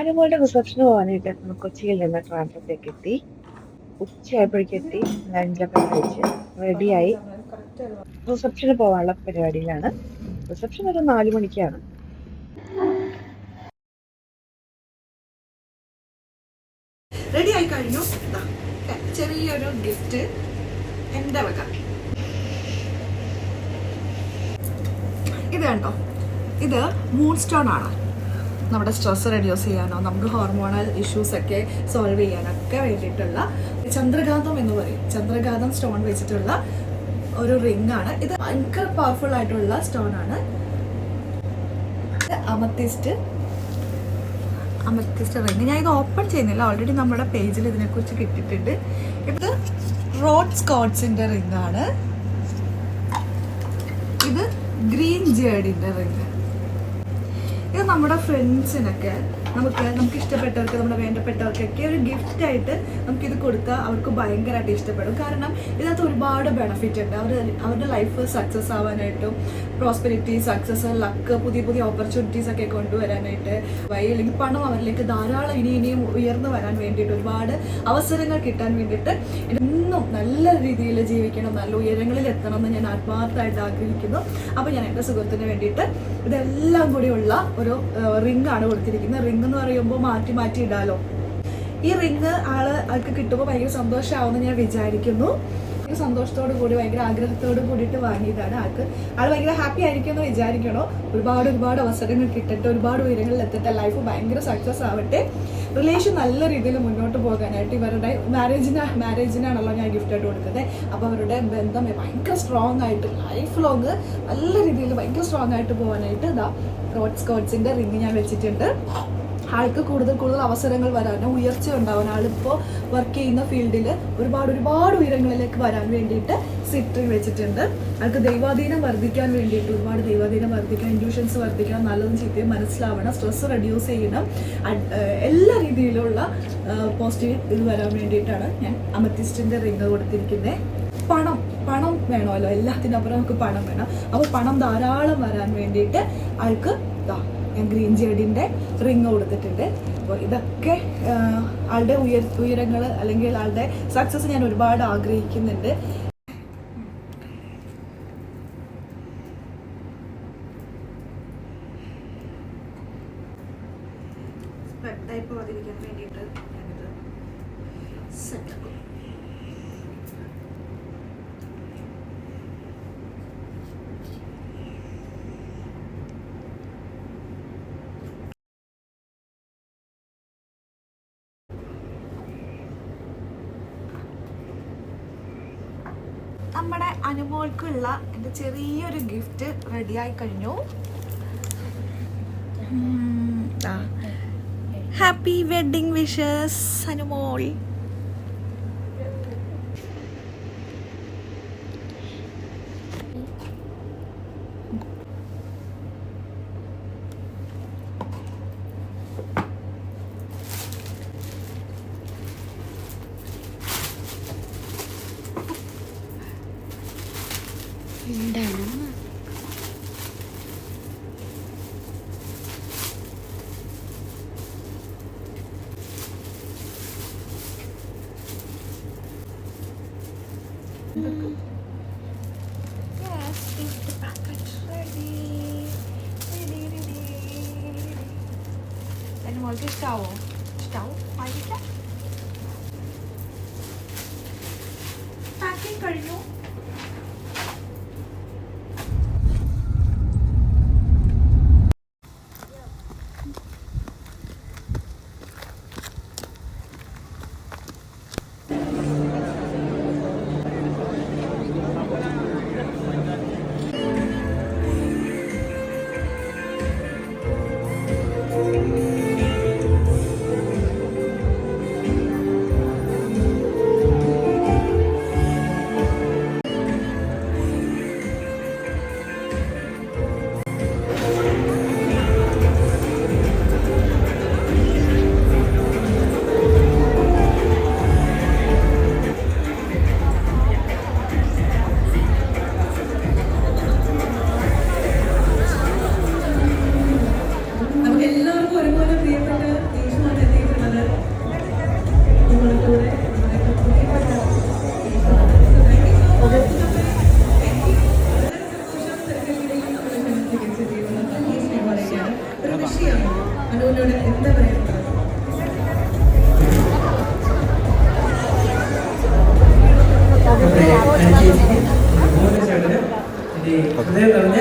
അനുമോളുടെ റിസപ്ഷന് പോകാനായിട്ട് നമ്മൾ കൊച്ചിയിൽ നിന്ന് ട്രാൻഡ്രത്തേക്ക് എത്തി. ഉച്ചയായപ്പോഴേക്കും എത്തി. ലഞ്ചൊക്കെ കഴിച്ച് റെഡിയായി റിസപ്ഷന് പോകാനുള്ള പരിപാടിയിലാണ്. റിസപ്ഷൻ ഒരു 4 മണിക്കാണ്. റെഡി ആയി കഴിഞ്ഞു. ചെറിയൊരു ഗിഫ്റ്റ് എൻ്റെ വക. ഇത് കണ്ടോ, ഇത് മൂൺ സ്റ്റോൺ ആണ്. നമ്മുടെ സ്ട്രെസ് റെഡ്യൂസ് ചെയ്യാനോ നമുക്ക് ഹോർമോണൽ ഇഷ്യൂസ് ഒക്കെ സോൾവ് ചെയ്യാനൊക്കെ വേണ്ടിയിട്ടുള്ള ചന്ദ്രഘാതം എന്ന് പറയും. ചന്ദ്രഘാതം സ്റ്റോൺ വെച്ചിട്ടുള്ള ഒരു റിംഗ് ആണ് ഇത്. ഭയങ്കര പവർഫുൾ ആയിട്ടുള്ള സ്റ്റോൺ ആണ്. Amethyst ring. ഞാൻ ഇത് ഓപ്പൺ ചെയ്യുന്നില്ല, ഓൾറെഡി നമ്മുടെ പേജിൽ ഇതിനെക്കുറിച്ച് കിട്ടിയിട്ടുണ്ട്. ഇത് റോഡ് സ്കോട്ട്സിന്റെ റിംഗ് ആണ്. ഇത് ഗ്രീൻ ജേഡിന്റെ റിംഗ്. ഇത് നമ്മുടെ ഫ്രണ്ട്സിനൊക്കെ നമുക്ക് ഇഷ്ടപ്പെട്ടവർക്ക്, നമ്മുടെ വേണ്ടപ്പെട്ടവർക്കൊക്കെ ഒരു ഗിഫ്റ്റ് ആയിട്ട് നമുക്കിത് കൊടുത്താൽ അവർക്ക് ഭയങ്കരമായിട്ട് ഇഷ്ടപ്പെടും. കാരണം ഇതിനകത്ത് ഒരുപാട് ബെനിഫിറ്റ് ഉണ്ട്. അവരുടെ ലൈഫ് സക്സസ് ആവാനായിട്ടും പ്രോസ്പെരിറ്റി, സക്സസ്, ലക്ക്, പുതിയ പുതിയ ഓപ്പർച്യൂണിറ്റീസ് ഒക്കെ കൊണ്ടുവരാനായിട്ട് അല്ലെങ്കിൽ പണം അവരിലേക്ക് ധാരാളം ഇനിയും ഉയർന്നു വരാൻ വേണ്ടിയിട്ട് ഒരുപാട് അവസരങ്ങൾ കിട്ടാൻ വേണ്ടിയിട്ട് എന്നും നല്ല രീതിയിൽ ജീവിക്കണം, നല്ല ഉയരങ്ങളിൽ എത്തണം എന്ന് ഞാൻ ആത്മാർത്ഥമായിട്ട് ആഗ്രഹിക്കുന്നു. അപ്പോൾ ഞാൻ എൻ്റെ സുഖത്തിന് വേണ്ടിയിട്ട് ഇതെല്ലാം കൂടിയുള്ള ഒരു റിംഗ് ആണ് കൊടുത്തിരിക്കുന്നത്. റിംഗ് എന്ന് പറയുമ്പോൾ മാറ്റി മാറ്റി ഇടാലോ. ഈ റിംഗ് ആൾക്ക് കിട്ടുമ്പോൾ ഭയങ്കര സന്തോഷമാവുമെന്ന് ഞാൻ വിചാരിക്കുന്നു. സന്തോഷത്തോടു കൂടി ഭയങ്കര ആഗ്രഹത്തോട് കൂടിയിട്ട് വാങ്ങിയതാണ്. ആൾ ഭയങ്കര ഹാപ്പി ആയിരിക്കും എന്ന് വിചാരിക്കണോ. ഒരുപാട് അവസരങ്ങൾ കിട്ടട്ടെ, ഒരുപാട് ഉയരങ്ങളിൽ എത്തട്ടെ, ലൈഫ് ഭയങ്കര സക്സസ് ആവട്ടെ, റിലേഷൻ നല്ല രീതിയിൽ മുന്നോട്ട് പോകാനായിട്ട്. ഇവരുടെ മാരേജിനാണല്ലോ ഞാൻ ഗിഫ്റ്റായിട്ട് കൊടുക്കുന്നത്. അപ്പോൾ അവരുടെ ബന്ധം ഭയങ്കര സ്ട്രോങ് ആയിട്ട് ലൈഫ് ലോങ് നല്ല രീതിയിൽ ഭയങ്കര സ്ട്രോങ് ആയിട്ട് പോകാനായിട്ട് ഇതാ റോഡ് സ്കോട്ട്സിന്റെ റിംഗ് ഞാൻ വെച്ചിട്ടുണ്ട്. ആൾക്ക് കൂടുതൽ അവസരങ്ങൾ വരാനും ഉയർച്ച ഉണ്ടാവാൻ, ആളിപ്പോൾ വർക്ക് ചെയ്യുന്ന ഫീൽഡിൽ ഒരുപാട് ഉയരങ്ങളിലേക്ക് വരാൻ വേണ്ടിയിട്ട് സിട്രിങ് വെച്ചിട്ടുണ്ട്. ആൾക്ക് ദൈവാധീനം വർദ്ധിക്കാൻ വേണ്ടിയിട്ട്, ഒരുപാട് ദൈവാധീനം വർദ്ധിക്കാൻ, ഇൻഡ്യൂഷൻസ് വർദ്ധിക്കാൻ, നല്ലതും ചീത്തയും മനസ്സിലാവണം, സ്ട്രെസ് റെഡ്യൂസ് ചെയ്യണം, എല്ലാ രീതിയിലുള്ള പോസിറ്റീവ് ഇത് വരാൻ വേണ്ടിയിട്ടാണ് ഞാൻ അമത്തിസ്റ്റിന്റെ റിംഗ് കൊടുത്തിരിക്കുന്നത്. പണം വേണമല്ലോ, എല്ലാത്തിനപ്പുറം നമുക്ക് പണം വേണം. അപ്പോൾ പണം ധാരാളം വരാൻ വേണ്ടിയിട്ട് ആൾക്ക് ഞാൻ ഗ്രീൻ ജേഡിന്റെ റിംഗ് കൊടുത്തിട്ടുണ്ട്. അപ്പോൾ ഇതൊക്കെ ആളുടെ ഉയരങ്ങൾ അല്ലെങ്കിൽ ആളുടെ സക്സസ് ഞാൻ ഒരുപാട് ആഗ്രഹിക്കുന്നുണ്ട്. ടൈപ്പ് വന്നിരിക്കാൻ വേണ്ടിയിട്ട് ഞാനിത് സെറ്റ്. നമ്മുടെ അനുമോൾക്കുള്ള എൻ്റെ ചെറിയൊരു ഗിഫ്റ്റ് റെഡിയായി കഴിഞ്ഞു. Happy wedding wishes Anumol. എന്താണ് Yes, is the package ready? അനുമോൾക്ക് ഇഷ്ടാവോ ആയിരിക്കാം. പാക്കിങ് കഴിഞ്ഞു. എന്താ പറയുക? ഹൃദയം നിറഞ്ഞ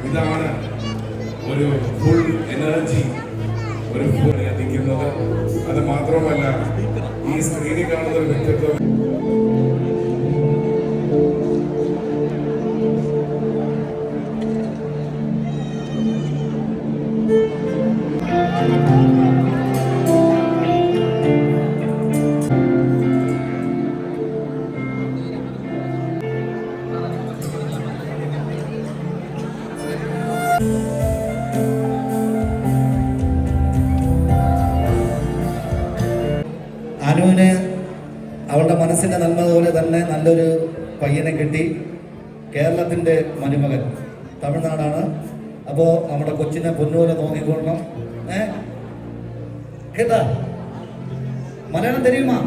ഇതാണ് ഒരു ഫുൾ എനർജി ഒരു ഫുൾ എത്തിക്കുന്നത്. അത് മാത്രമല്ല ഈ സ്ക്രീനിൽ കാണുന്ന ഒരു വ്യക്തിത്വം അനുവിന് അവളുടെ മനസ്സിൻ്റെ നന്മ പോലെ തന്നെ നല്ലൊരു പയ്യനെ കിട്ടി. കേരളത്തിൻ്റെ മരുമകൻ, തമിഴ്നാടാണ്. അപ്പോൾ നമ്മുടെ കൊച്ചിനെ പൊന്നുപോലെ നോക്കിക്കൊള്ളണം. കേട്ടാ? മലയാളം തെരിയുമാ?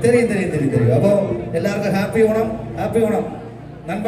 തെരിയും. അപ്പോൾ എല്ലാവർക്കും ഹാപ്പി ഓണം, ഹാപ്പി ഓണം. നൻപൻ